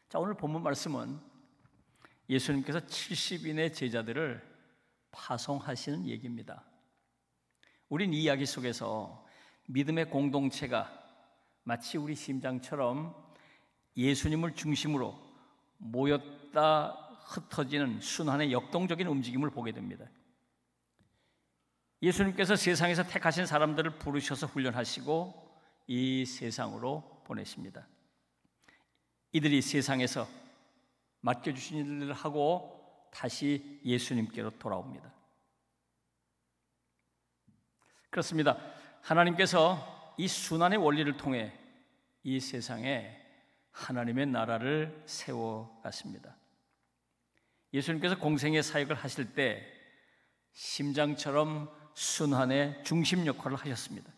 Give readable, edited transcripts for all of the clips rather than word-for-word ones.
자, 오늘 본문 말씀은 예수님께서 70인의 제자들을 파송하시는 얘기입니다. 우린 이 이야기 속에서 믿음의 공동체가 마치 우리 심장처럼 예수님을 중심으로 모였다 흩어지는 순환의 역동적인 움직임을 보게 됩니다. 예수님께서 세상에서 택하신 사람들을 부르셔서 훈련하시고 이 세상으로 보내십니다. 이들이 세상에서 맡겨주신 일을 하고 다시 예수님께로 돌아옵니다. 그렇습니다. 하나님께서 이 순환의 원리를 통해 이 세상에 하나님의 나라를 세워갔습니다. 예수님께서 공생의 사역을 하실 때 심장처럼 순환의 중심 역할을 하셨습니다.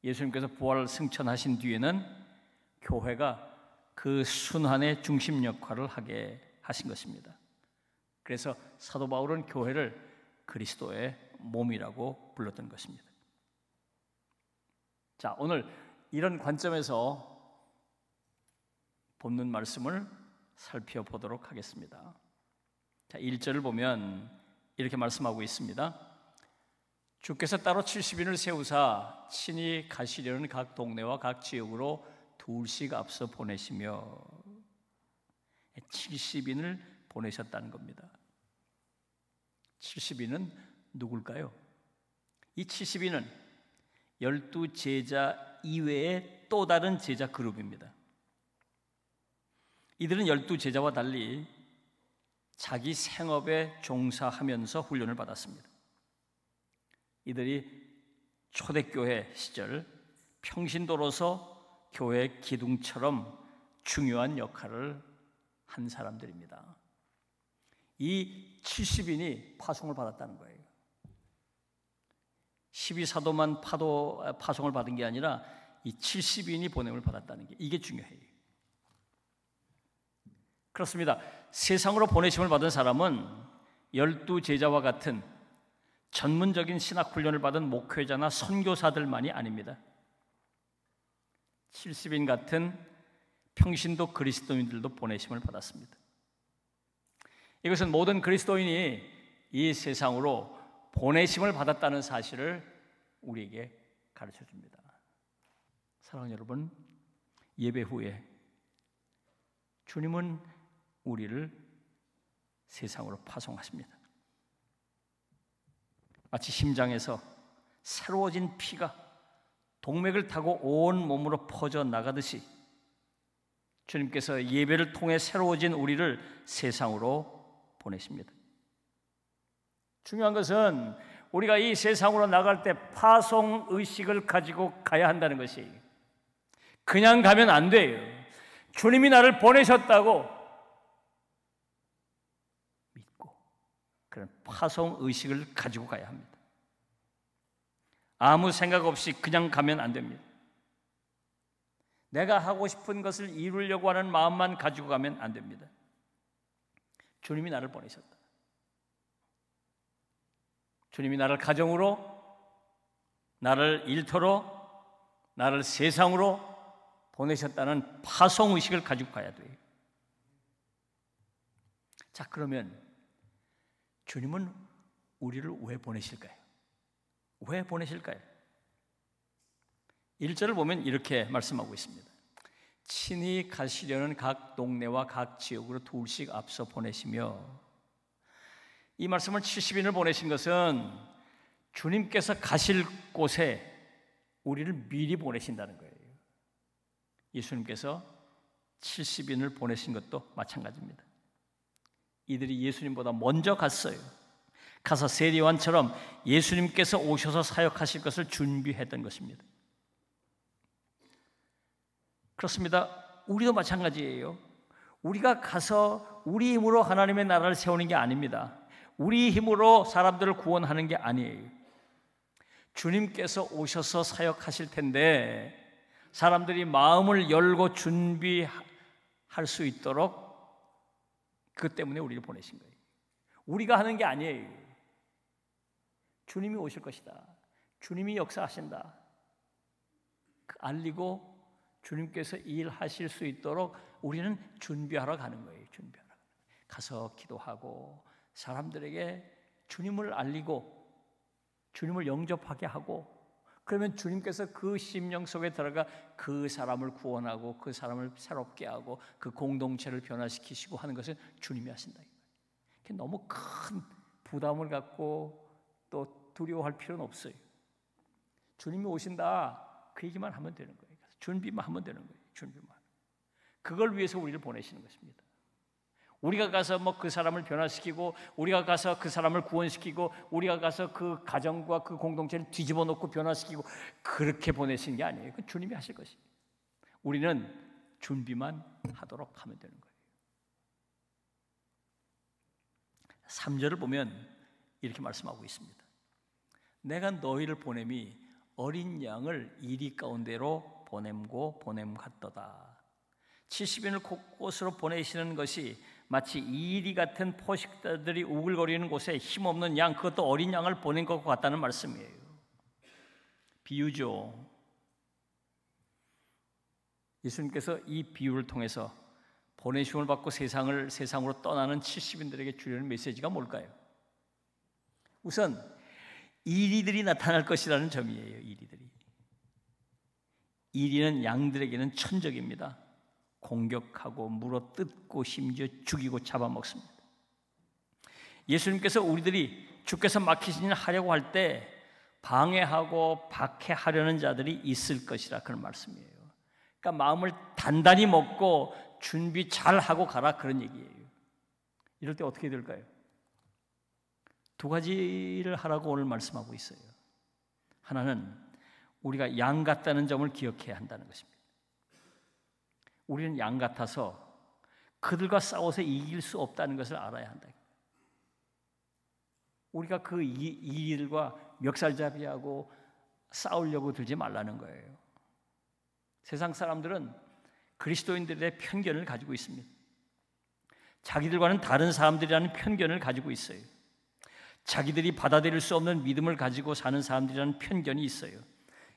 예수님께서 부활을 승천하신 뒤에는 교회가 그 순환의 중심 역할을 하게 하신 것입니다. 그래서 사도 바울은 교회를 그리스도의 몸이라고 불렀던 것입니다. 자, 오늘 이런 관점에서 본문 말씀을 살펴보도록 하겠습니다. 자, 1절을 보면 이렇게 말씀하고 있습니다. 주께서 따로 70인을 세우사 친히 가시려는 각 동네와 각 지역으로 둘씩 앞서 보내시며 70인을 보내셨다는 겁니다. 70인은 누굴까요? 이 70인은 12제자 이외의 또 다른 제자 그룹입니다. 이들은 12제자와 달리 자기 생업에 종사하면서 훈련을 받았습니다. 이들이 초대교회 시절 평신도로서 교회 기둥처럼 중요한 역할을 한 사람들입니다. 이 70인이 파송을 받았다는 거예요. 12사도만 파송을 받은 게 아니라 이 70인이 보냄을 받았다는 게 이게 중요해요. 그렇습니다. 세상으로 보내심을 받은 사람은 12제자와 같은 전문적인 신학 훈련을 받은 목회자나 선교사들만이 아닙니다. 70인 같은 평신도 그리스도인들도 보내심을 받았습니다. 이것은 모든 그리스도인이 이 세상으로 보내심을 받았다는 사실을 우리에게 가르쳐 줍니다. 사랑하는 여러분, 예배 후에 주님은 우리를 세상으로 파송하십니다. 마치 심장에서 새로워진 피가 동맥을 타고 온 몸으로 퍼져 나가듯이 주님께서 예배를 통해 새로워진 우리를 세상으로 보내십니다. 중요한 것은 우리가 이 세상으로 나갈 때 파송 의식을 가지고 가야 한다는 것이 그냥 가면 안 돼요. 주님이 나를 보내셨다고 믿고 그런 파송 의식을 가지고 가야 합니다. 아무 생각 없이 그냥 가면 안 됩니다. 내가 하고 싶은 것을 이루려고 하는 마음만 가지고 가면 안 됩니다. 주님이 나를 보내셨다. 주님이 나를 가정으로, 나를 일터로, 나를 세상으로 보내셨다는 파송의식을 가지고 가야 돼요. 자, 그러면 주님은 우리를 왜 보내실까요? 왜 보내실까요? 1절을 보면 이렇게 말씀하고 있습니다. 친히 가시려는 각 동네와 각 지역으로 둘씩 앞서 보내시며, 이 말씀을 70인을 보내신 것은 주님께서 가실 곳에 우리를 미리 보내신다는 거예요. 예수님께서 70인을 보내신 것도 마찬가지입니다. 이들이 예수님보다 먼저 갔어요. 가서 세리요한처럼 예수님께서 오셔서 사역하실 것을 준비했던 것입니다. 그렇습니다. 우리도 마찬가지예요. 우리가 가서 우리 힘으로 하나님의 나라를 세우는 게 아닙니다. 우리 힘으로 사람들을 구원하는 게 아니에요. 주님께서 오셔서 사역하실 텐데 사람들이 마음을 열고 준비할 수 있도록 그 때문에 우리를 보내신 거예요. 우리가 하는 게 아니에요. 주님이 오실 것이다. 주님이 역사하신다. 알리고 주님께서 일하실 수 있도록 우리는 준비하러 가는 거예요. 준비하러 가서 기도하고 사람들에게 주님을 알리고 주님을 영접하게 하고, 그러면 주님께서 그 심령 속에 들어가 그 사람을 구원하고 그 사람을 새롭게 하고 그 공동체를 변화시키시고 하는 것을 주님이 하신다. 너무 큰 부담을 갖고 또 두려워할 필요는 없어요. 주님이 오신다 그 얘기만 하면 되는 거예요. 준비만 하면 되는 거예요. 준비만. 그걸 위해서 우리를 보내시는 것입니다. 우리가 가서 뭐 그 사람을 변화시키고, 우리가 가서 그 사람을 구원시키고, 우리가 가서 그 가정과 그 공동체를 뒤집어 놓고 변화시키고, 그렇게 보내시는 게 아니에요. 그 주님이 하실 것이에요. 우리는 준비만 하도록 하면 되는 거예요. 3절을 보면 이렇게 말씀하고 있습니다. 내가 너희를 보냄이 어린 양을 이리 가운데로 보냄고 보냄 같도다. 70인을 곳곳으로 보내시는 것이 마치 이리 같은 포식자들이 우글거리는 곳에 힘없는 양, 그것도 어린 양을 보낸 것 같다는 말씀이에요. 비유죠. 예수님께서 이 비유를 통해서 보내심을 받고 세상으로 떠나는 70인들에게 주려는 메시지가 뭘까요? 우선 이리들이 나타날 것이라는 점이에요. 이리는 양들에게는 천적입니다. 공격하고 물어뜯고 심지어 죽이고 잡아먹습니다. 예수님께서 우리들이 주께서 맡기신 일 하려고 할 때 방해하고 박해하려는 자들이 있을 것이라 그런 말씀이에요. 그러니까 마음을 단단히 먹고 준비 잘 하고 가라 그런 얘기예요. 이럴 때 어떻게 될까요? 두 가지를 하라고 오늘 말씀하고 있어요. 하나는 우리가 양 같다는 점을 기억해야 한다는 것입니다. 우리는 양 같아서 그들과 싸워서 이길 수 없다는 것을 알아야 한다. 우리가 그 이들과 멱살잡이하고 싸우려고 들지 말라는 거예요. 세상 사람들은 그리스도인들의 편견을 가지고 있습니다. 자기들과는 다른 사람들이라는 편견을 가지고 있어요. 자기들이 받아들일 수 없는 믿음을 가지고 사는 사람들이라는 편견이 있어요.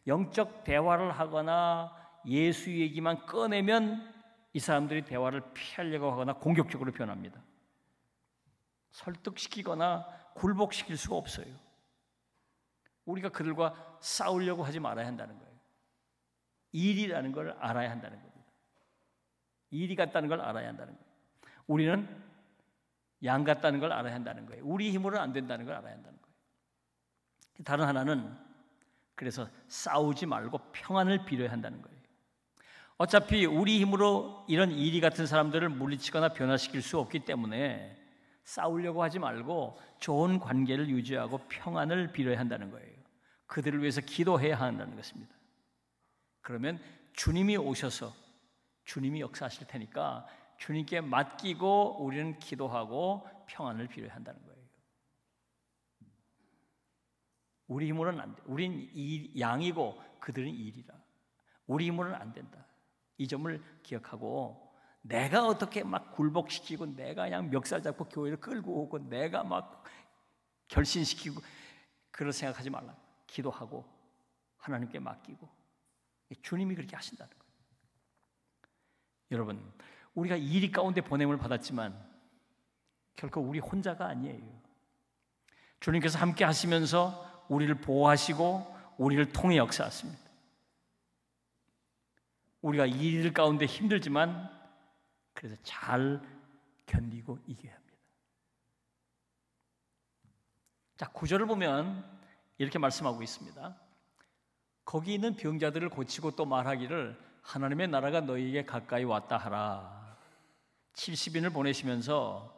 영적 대화를 하거나 예수 얘기만 꺼내면 이 사람들이 대화를 피하려고 하거나 공격적으로 변합니다. 설득시키거나 굴복시킬 수가 없어요. 우리가 그들과 싸우려고 하지 말아야 한다는 거예요. 일이라는 걸 알아야 한다는 겁니다. 일이 같다는 걸 알아야 한다는 거예요. 우리는 양 같다는 걸 알아야 한다는 거예요. 우리 힘으로는 안 된다는 걸 알아야 한다는 거예요. 다른 하나는 그래서 싸우지 말고 평안을 빌어야 한다는 거예요. 어차피 우리 힘으로 이런 이리 같은 사람들을 물리치거나 변화시킬 수 없기 때문에 싸우려고 하지 말고 좋은 관계를 유지하고 평안을 빌어야 한다는 거예요. 그들을 위해서 기도해야 한다는 것입니다. 그러면 주님이 오셔서 주님이 역사하실 테니까 주님께 맡기고 우리는 기도하고 평안을 빌어야 한다는 거예요. 우리 힘으로는 안 돼. 우린 양이고 그들은 일이라. 우리 힘으로는 안 된다. 이 점을 기억하고 내가 어떻게 막 굴복시키고 내가 그냥 멱살 잡고 교회를 끌고 오고 내가 막 결신시키고 그런 생각하지 말라. 기도하고 하나님께 맡기고 주님이 그렇게 하신다는 거예요. 여러분, 우리가 이리 가운데 보냄을 받았지만 결코 우리 혼자가 아니에요. 주님께서 함께 하시면서 우리를 보호하시고 우리를 통해 역사하십니다. 우리가 이 일 가운데 힘들지만 그래서 잘 견디고 이겨야 합니다. 자, 9절을 보면 이렇게 말씀하고 있습니다. 거기 있는 병자들을 고치고 또 말하기를 하나님의 나라가 너희에게 가까이 왔다 하라. 70인을 보내시면서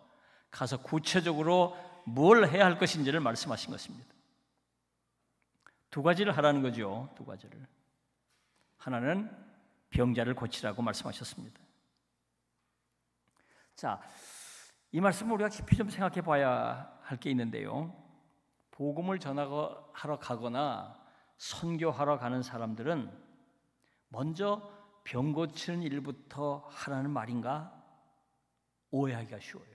가서 구체적으로 뭘 해야 할 것인지를 말씀하신 것입니다. 두 가지를 하라는 거죠. 두 가지를. 하나는 병자를 고치라고 말씀하셨습니다. 자, 이 말씀을 우리가 깊이 좀 생각해 봐야 할 게 있는데요. 복음을 전하러 가거나 선교하러 가는 사람들은 먼저 병 고치는 일부터 하라는 말인가? 오해하기가 쉬워요.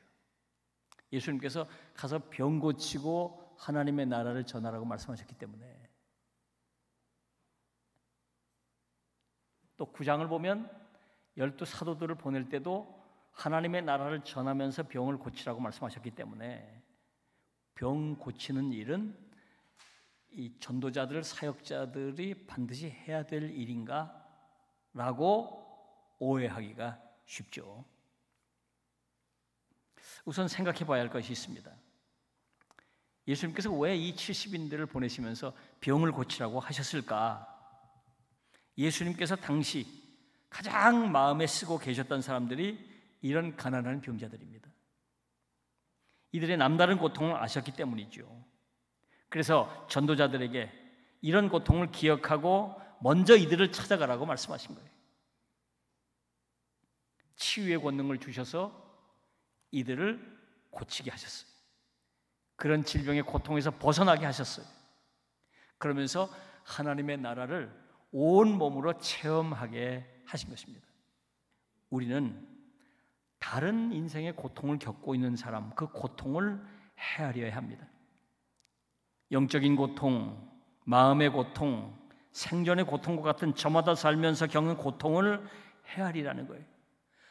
예수님께서 가서 병 고치고 하나님의 나라를 전하라고 말씀하셨기 때문에 또 9장을 보면 12사도들을 보낼 때도 하나님의 나라를 전하면서 병을 고치라고 말씀하셨기 때문에 병 고치는 일은 이 전도자들, 사역자들이 반드시 해야 될 일인가? 라고 오해하기가 쉽죠. 우선 생각해 봐야 할 것이 있습니다. 예수님께서 왜 이 70인들을 보내시면서 병을 고치라고 하셨을까? 예수님께서 당시 가장 마음에 쓰고 계셨던 사람들이 이런 가난한 병자들입니다. 이들의 남다른 고통을 아셨기 때문이죠. 그래서 전도자들에게 이런 고통을 기억하고 먼저 이들을 찾아가라고 말씀하신 거예요. 치유의 권능을 주셔서 이들을 고치게 하셨어요. 그런 질병의 고통에서 벗어나게 하셨어요. 그러면서 하나님의 나라를 온 몸으로 체험하게 하신 것입니다. 우리는 다른 인생의 고통을 겪고 있는 사람, 그 고통을 헤아려야 합니다. 영적인 고통, 마음의 고통, 생존의 고통과 같은 저마다 살면서 겪는 고통을 헤아리라는 거예요.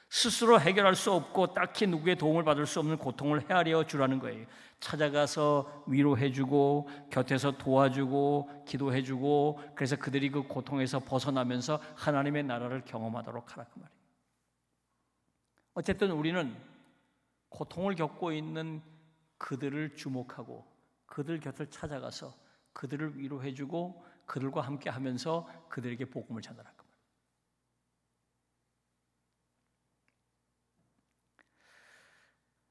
스스로 해결할 수 없고 딱히 누구의 도움을 받을 수 없는 고통을 헤아려 주라는 거예요. 찾아가서 위로해주고 곁에서 도와주고 기도해주고, 그래서 그들이 그 고통에서 벗어나면서 하나님의 나라를 경험하도록 하라 그 말이에요. 어쨌든 우리는 고통을 겪고 있는 그들을 주목하고 그들 곁을 찾아가서 그들을 위로해주고 그들과 함께 하면서 그들에게 복음을 전하라 그 말이에요.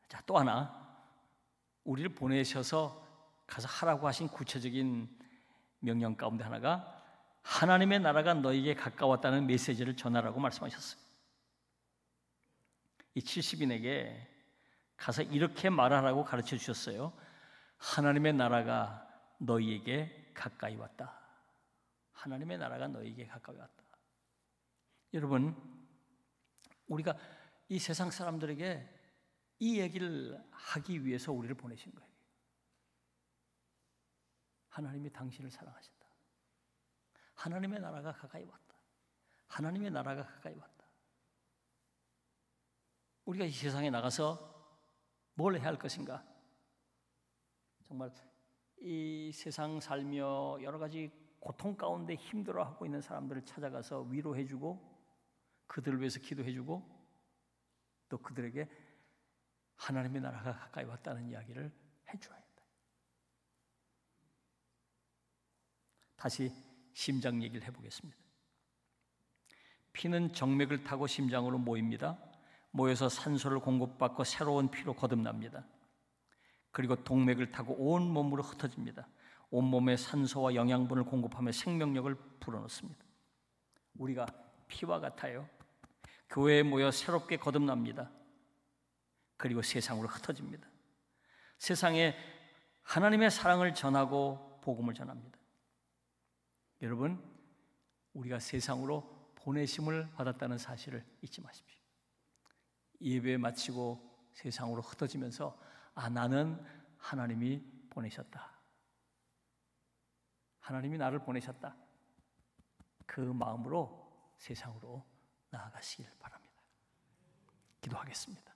자, 또 하나, 우리를 보내셔서 가서 하라고 하신 구체적인 명령 가운데 하나가 하나님의 나라가 너에게 가까웠다는 메시지를 전하라고 말씀하셨어요. 이 70인에게 가서 이렇게 말하라고 가르쳐 주셨어요. 하나님의 나라가 너희에게 가까이 왔다. 하나님의 나라가 너희에게 가까이 왔다. 여러분, 우리가 이 세상 사람들에게 이 얘기를 하기 위해서 우리를 보내신 거예요. 하나님이 당신을 사랑하신다. 하나님의 나라가 가까이 왔다. 하나님의 나라가 가까이 왔다. 우리가 이 세상에 나가서 뭘 해야 할 것인가? 정말 이 세상 살며 여러 가지 고통 가운데 힘들어하고 있는 사람들을 찾아가서 위로해주고 그들을 위해서 기도해주고 또 그들에게 하나님의 나라가 가까이 왔다는 이야기를 해줘야 한다. 다시 심장 얘기를 해보겠습니다. 피는 정맥을 타고 심장으로 모입니다. 모여서 산소를 공급받고 새로운 피로 거듭납니다. 그리고 동맥을 타고 온 몸으로 흩어집니다. 온몸에 산소와 영양분을 공급하며 생명력을 불어넣습니다. 우리가 피와 같아요. 교회에 모여 새롭게 거듭납니다. 그리고 세상으로 흩어집니다. 세상에 하나님의 사랑을 전하고 복음을 전합니다. 여러분, 우리가 세상으로 보내심을 받았다는 사실을 잊지 마십시오. 예배 마치고 세상으로 흩어지면서 나는 하나님이 보내셨다. 하나님이 나를 보내셨다. 그 마음으로 세상으로 나아가시길 바랍니다. 기도하겠습니다.